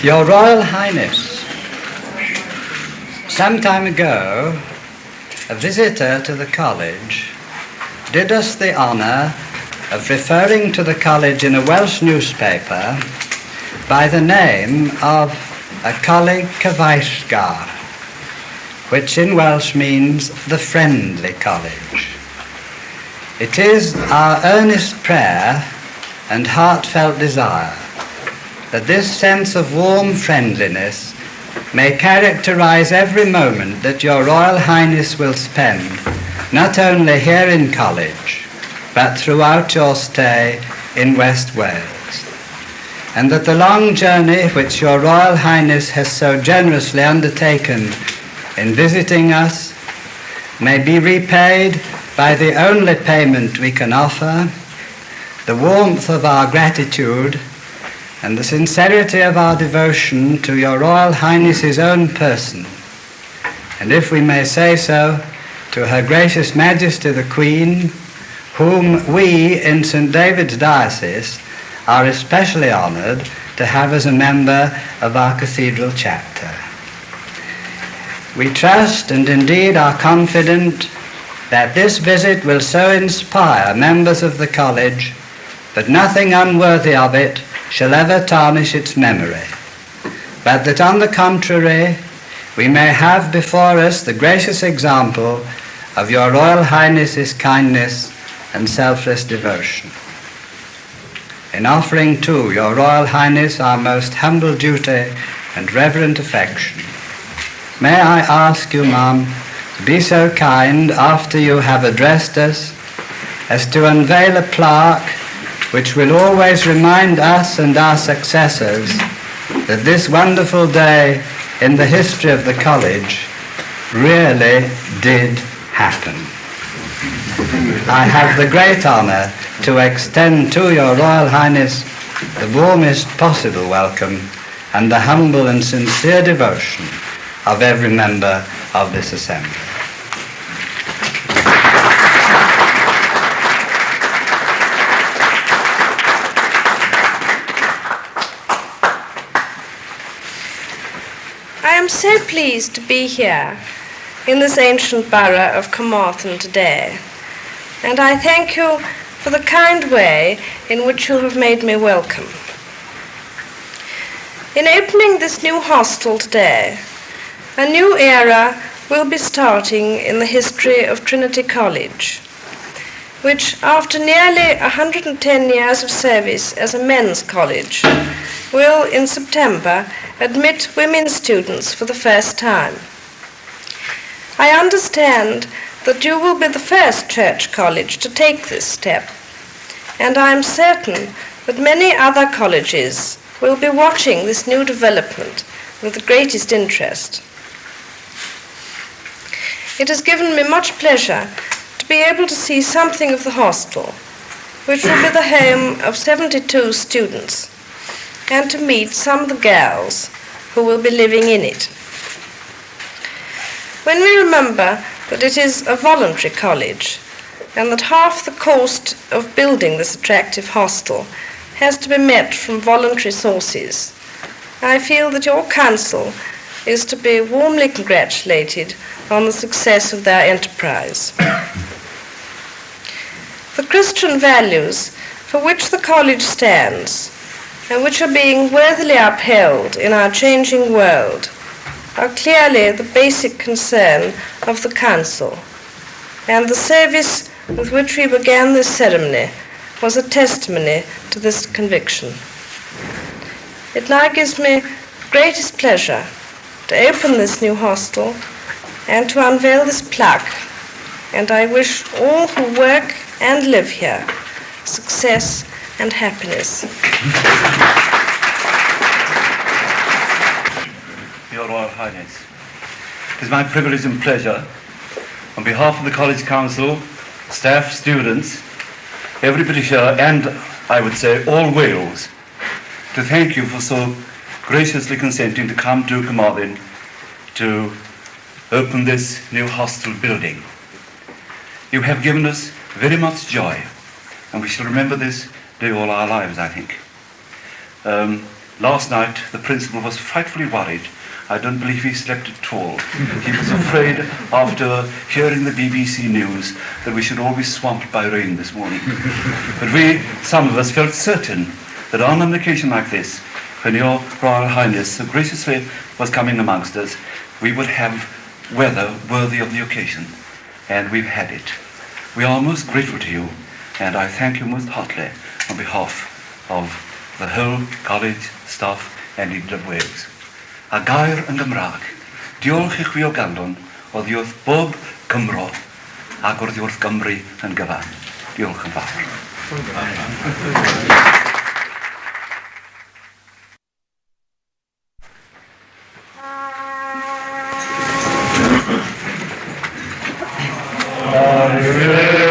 Your Royal Highness, some time ago, a visitor to the college did us the honour of referring to the college in a Welsh newspaper by the name of a Coleg Cyfeillgar, which in Welsh means the friendly college. It is our earnest prayer and heartfelt desire that this sense of warm friendliness may characterize every moment that your Royal Highness will spend, not only here in college, but throughout your stay in West Wales, and that the long journey which your Royal Highness has so generously undertaken in visiting us may be repaid by the only payment we can offer, the warmth of our gratitude and the sincerity of our devotion to your Royal Highness's own person, and if we may say so, to Her Gracious Majesty the Queen, whom we in St. David's Diocese are especially honoured to have as a member of our cathedral chapter. We trust and indeed are confident that this visit will so inspire members of the college that nothing unworthy of it shall ever tarnish its memory, but that on the contrary we may have before us the gracious example of your Royal Highness's kindness and selfless devotion. In offering to your Royal Highness our most humble duty and reverent affection, may I ask you, Ma'am, to be so kind, after you have addressed us, as to unveil a plaque which will always remind us and our successors that this wonderful day in the history of the college really did happen. I have the great honour to extend to your Royal Highness the warmest possible welcome and the humble and sincere devotion of every member of this assembly. I am so pleased to be here in this ancient borough of Carmarthen today, and I thank you for the kind way in which you have made me welcome. In opening this new hostel today, a new era will be starting in the history of Trinity College, which, after nearly 110 years of service as a men's college, will in September admit women students for the first time. I understand that you will be the first church college to take this step, and I am certain that many other colleges will be watching this new development with the greatest interest. It has given me much pleasure to be able to see something of the hostel, which will be the home of 72 students, and to meet some of the girls who will be living in it. When we remember that it is a voluntary college and that half the cost of building this attractive hostel has to be met from voluntary sources, I feel that your council is to be warmly congratulated on the success of their enterprise. The Christian values for which the college stands and which are being worthily upheld in our changing world are clearly the basic concern of the Council, and the service with which we began this ceremony was a testimony to this conviction. It now gives me greatest pleasure to open this new hostel and to unveil this plaque, and I wish all who work and live here success and happiness. Your Royal Highness, it is my privilege and pleasure, on behalf of the College Council, staff, students, everybody here, and I would say all Wales, to thank you for so graciously consenting to come to Carmarthen to open this new hostel building. You have given us very much joy, and we shall remember this day all our lives, I think. Last night, the principal was frightfully worried. I don't believe he slept at all. He was afraid, after hearing the BBC news, that we should all be swamped by rain this morning. But we, some of us, felt certain that on an occasion like this, when your Royal Highness so graciously was coming amongst us, we would have weather worthy of the occasion. And we've had it. We are most grateful to you, and I thank you most heartily on behalf of the whole college staff and indeed of Wales. A gair yn Gymraeg, diolch I chwi o ganlon, oddi wrth bob Cymro ac oddi wrth Gymru yn gyfan. Diolch yn fawr. Amen.